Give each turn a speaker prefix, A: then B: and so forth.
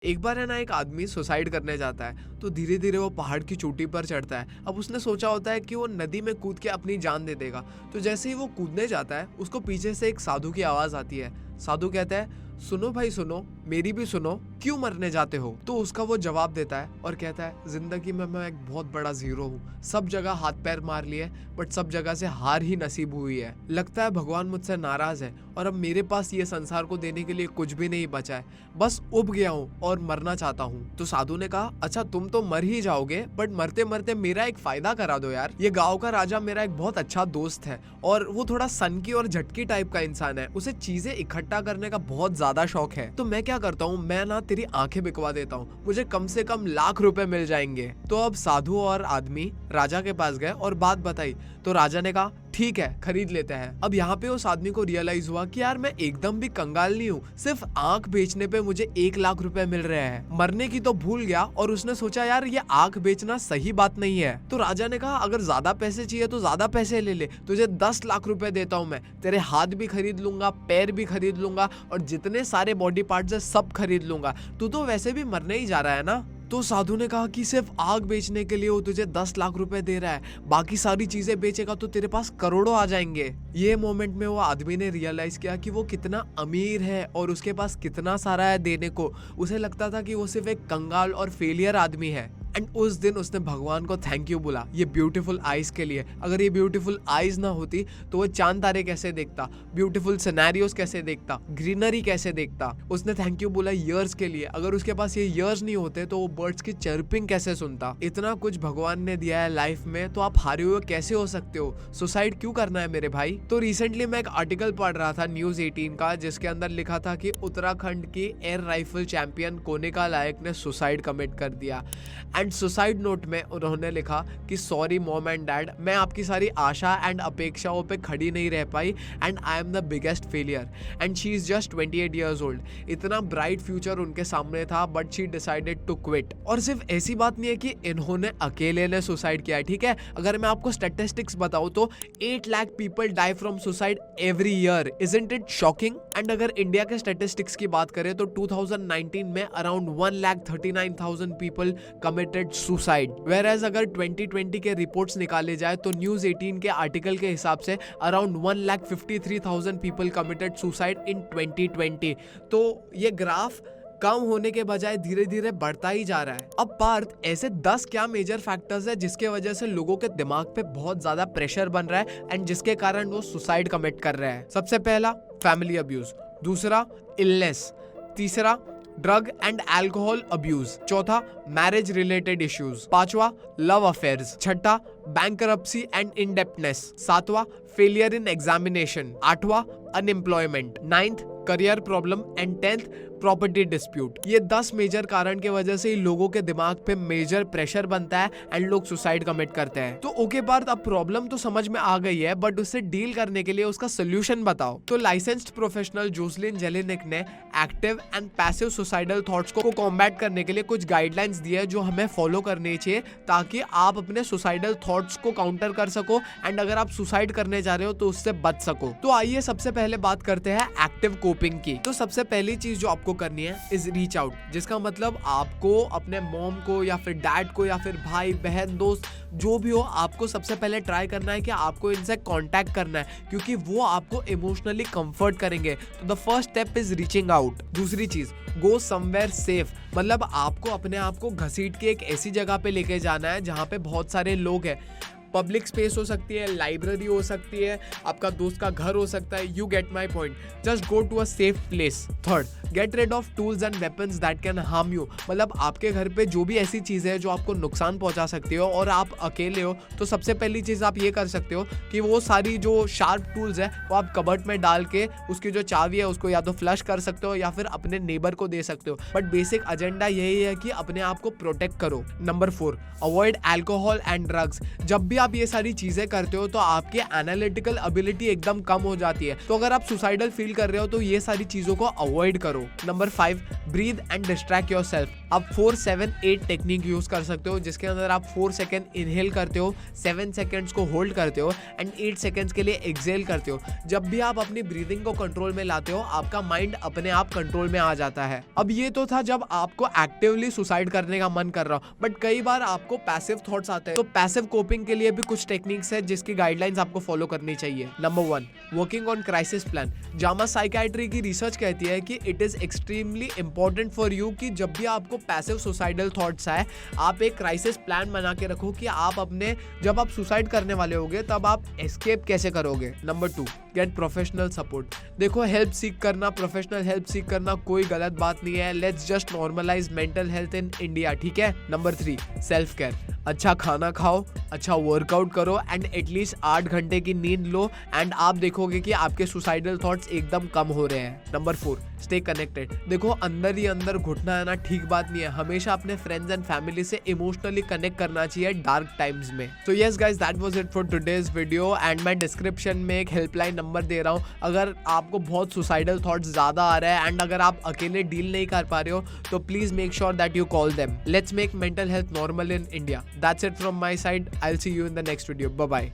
A: एक बार है ना, एक आदमी सुसाइड करने जाता है तो धीरे धीरे वो पहाड़ की चोटी पर चढ़ता है। अब उसने सोचा होता है कि वो नदी में कूद के अपनी जान दे देगा। तो जैसे ही वो कूदने जाता है उसको पीछे से एक साधु की आवाज आती है। साधु कहता है, सुनो भाई सुनो, मेरी भी सुनो, क्यों मरने जाते हो? तो उसका वो जवाब देता है और कहता है, जिंदगी में मैं एक बहुत बड़ा जीरो हूँ। सब जगह हाथ पैर मार लिए बट सब जगह से हार ही नसीब हुई है। लगता है भगवान मुझसे नाराज है और अब मेरे पास ये संसार को देने के लिए कुछ भी नहीं बचा है। बस उब गया हूँ और मरना चाहता हूँ। तो साधु ने कहा, अच्छा तुम तो मर ही जाओगे बट मरते मरते मेरा एक फायदा करा दो यार। ये गाँव का राजा मेरा एक बहुत अच्छा दोस्त है और वो थोड़ा सनकी और झटकी टाइप का इंसान है। उसे चीजें इकट्ठा करने का बहुत ज्यादा शौक है। तो मैं क्या करता हूँ, मैं ना तेरी आंखें बिकवा देता हूँ, मुझे कम से कम ₹1,00,000 मिल जाएंगे। तो अब साधु और आदमी राजा के पास गए और बात बताई। तो राजा ने कहा, ठीक है खरीद लेते हैं। अब यहाँ पे उस आदमी को रियलाइज हुआ कि यार मैं एकदम भी कंगाल नहीं हूँ, सिर्फ आंख बेचने पे मुझे ₹1,00,000 मिल रहे हैं। मरने की तो भूल गया और उसने सोचा यार ये आंख बेचना सही बात नहीं है। तो राजा ने कहा, अगर ज्यादा पैसे चाहिए तो ज्यादा पैसे ले ले, तुझे ₹10,00,000 देता हूँ मैं, तेरे हाथ भी खरीद लूंगा, पैर भी खरीद लूंगा और जितने सारे बॉडी पार्ट्स है सब खरीद लूंगा। तू तो वैसे भी मरने ही जा रहा है ना। तो साधु ने कहा कि सिर्फ आग बेचने के लिए वो तुझे ₹10,00,000 दे रहा है, बाकी सारी चीजें बेचेगा तो तेरे पास करोड़ों आ जाएंगे। ये मोमेंट में वो आदमी ने रियलाइज किया कि वो कितना अमीर है और उसके पास कितना सारा है देने को। उसे लगता था कि वो सिर्फ एक कंगाल और फेलियर आदमी है। एंड उस दिन उसने भगवान को थैंक यू बोला ये ब्यूटीफुल आईज के लिए। अगर ये ब्यूटीफुल आईज ना होती तो वो चांद तारे कैसे देखता, ब्यूटीफुल सिनेरियोस कैसे देखता, ग्रीनरी कैसे देखता। उसने थैंक यू बोला ईयर्स के लिए। अगर उसके पास ये ईयर्स नहीं होते तो वो बर्ड्स की चर्पिंग कैसे सुनता। इतना कुछ भगवान ने दिया है लाइफ में तो आप हारे हुए कैसे हो सकते हो? सुसाइड क्यों करना है मेरे भाई? तो रिसेंटली मैं एक आर्टिकल पढ़ रहा था न्यूज 18 का, जिसके अंदर लिखा था कि उत्तराखंड की एयर राइफल चैंपियन कोनिका लायक ने सुसाइड कमिट कर दिया। एंड सुसाइड नोट में उन्होंने लिखा कि सॉरी मॉम एंड डैड, मैं आपकी सारी आशा एंड अपेक्षाओं पे खड़ी नहीं रह पाई and I am the biggest failure. And she is just 28 years old. इतना ब्राइट फ्यूचर उनके सामने था but she decided to quit. और सिर्फ ऐसी बात नहीं है कि इन्होंने अकेले ने सुसाइड किया, ठीक है। अगर मैं आपको स्टैटिस्टिक्स बताऊं तो 8 lakh people die from suicide every year. Isn't it shocking? And अगर इंडिया के स्टैटिस्टिक्स की बात करें तो 2019 में around 1,39,000 people committed suicide. Whereas अगर 2020 के रिपोर्ट्स निकाले जाए तो न्यूज 18 के आर्टिकल के हिसाब से around 1,53,000 people committed suicide in 2020। तो ये ग्राफ कम होने के बजाय धीरे धीरे बढ़ता ही जा रहा है। अब पार्थ, ऐसे 10 क्या मेजर फैक्टर्स है जिसके वजह से लोगों के दिमाग पे बहुत ज्यादा प्रेशर बन रहा है एंड जिसके कारण वो सुसाइड कमिट कर रहे हैं? सबसे पहला, फैमिली अब्यूज। दूसरा, इलनेस। तीसरा, ड्रग एंड अल्कोहल अब्यूज। चौथा, मैरिज रिलेटेड इश्यूज। पांचवा, लव अफेयर्स। छठा, बैंकरप्सी एंड इनडेप्टनेस। सातवां, फेलियर इन एग्जामिनेशन। आठवां, unemployment. Ninth, career problem and 10th, property dispute. ये 10 मेजर कारण के वजह से लोगों के दिमाग पे मेजर प्रेशर बनता है एंड लोग सुसाइड कमिट करते हैं। तो ओके पार्थ, अब प्रॉब्लम तो समझ में आ गई है बट उससे डील करने के लिए उसका सोल्यूशन बताओ। तो लाइसेंस्ड प्रोफेशनल जोसलिन जेलिनिक ने active and passive suicidal thoughts को कॉम्बैट करने के लिए कुछ गाइडलाइंस दी है जो हमें फॉलो करनी चाहिए ताकि आप अपने सुसाइडल थॉट्स को काउंटर कर सको एंड अगर आप सुसाइड करने जा रहे हो तो उससे बच सको। तो आइए सबसे पहले बात करते हैं एक्टिव कोपिंग की। तो सबसे पहली चीज जो आपको करनी है इज रीच आउट, जिसका मतलब आपको अपने मॉम को या फिर डैड को या फिर भाई बहन दोस्त जो भी हो, आपको सबसे पहले ट्राई करना है कि आपको इनसे कांटेक्ट करना है क्योंकि वो आपको इमोशनली कंफर्ट करेंगे। तो the first step is reaching out. दूसरी चीज, गो समवेयर सेफ, मतलब आपको अपने आप को घसीट के एक ऐसी जगह पे लेके जाना है जहाँ पे बहुत सारे लोग हैं। पब्लिक स्पेस हो सकती है, लाइब्रेरी हो सकती है, आपका दोस्त का घर हो सकता है। You get my point. Just go to a safe place. Third, get rid of tools and weapons that can harm you, मतलब आपके घर पे जो भी ऐसी चीजें हैं जो आपको नुकसान पहुंचा सकती हो और आप अकेले हो तो सबसे पहली चीज आप ये कर सकते हो कि वो सारी जो शार्प टूल्स है वो आप कबर्ड में डाल के उसकी जो चाबी है उसको या तो फ्लश कर सकते हो या फिर अपने नेबर को दे सकते हो। बट बेसिक एजेंडा यही है कि अपने आप को प्रोटेक्ट करो। Number 4, avoid alcohol and drugs. जब भी आप ये सारी चीजें करते हो तो आपकी एनालिटिकल एबिलिटी एकदम कम हो जाती है। तो अगर आप सुसाइडल फील कर रहे हो तो ये सारी चीजों को अवॉइड करो। Number 5, breathe and distract yourself. आप 4-7-8 टेक्निक यूज कर सकते हो, जिसके अंदर आप 4 सेकेंड इनहेल करते हो, 7 सेकेंड्स को होल्ड करते हो एंड 8 सेकेंड्स के लिए एक्सेल करते हो। जब भी आप अपनी ब्रीदिंग को कंट्रोल में लाते हो, आपका माइंड अपने आप कंट्रोल में आ जाता है। अब ये तो था जब आपको एक्टिवली सुसाइड करने का मन कर रहा हो, बट कई बार आपको पैसिव थॉट्स आते हैं। तो पैसिव कोपिंग के लिए भी कुछ टेक्निक्स है जिसकी गाइडलाइंस आपको फॉलो करनी चाहिए। Number 1, working on crisis plan. Jama psychiatry की रिसर्च कहती है कि it is extremely important for you कि जब भी आपको पैसिव सुसाइडल थॉट्स आए, आप एक क्राइसिस प्लान बना के रखो कि आप अपने जब आप सुसाइड करने वाले होगे तब आप एस्केप कैसे करोगे। Number 2, get professional support. देखो, हेल्प सीख करना, प्रोफेशनल हेल्प सीख करना कोई गलत बात नहीं है। Let's just normalize mental health in India, ठीक है। Number 3, self care. अच्छा खाना खाओ, अच्छा वर्कआउट करो एंड एटलीस्ट 8 घंटे की नींद लो एंड आप देखोगे कि आपके सुसाइडल थॉट्स एकदम कम हो रहे हैं। Number 4, stay connected. देखो, अंदर ही अंदर घुटना है ना, ठीक बात नहीं है। हमेशा अपने फ्रेंड्स एंड फैमिली से इमोशनली कनेक्ट करना चाहिए डार्क टाइम्स में। तो yes guys, that was it for today's video and मैं डिस्क्रिप्शन में एक हेल्पलाइन नंबर दे रहा हूँ। अगर आपको बहुत सुसाइडल थॉट्स ज्यादा आ रहे हैं एंड अगर आप अकेले डील नहीं कर पा रहे हो तो please make sure that you call them. Let's make mental health normal in India. That's it from my side. I'll see you in the next video. Bye bye.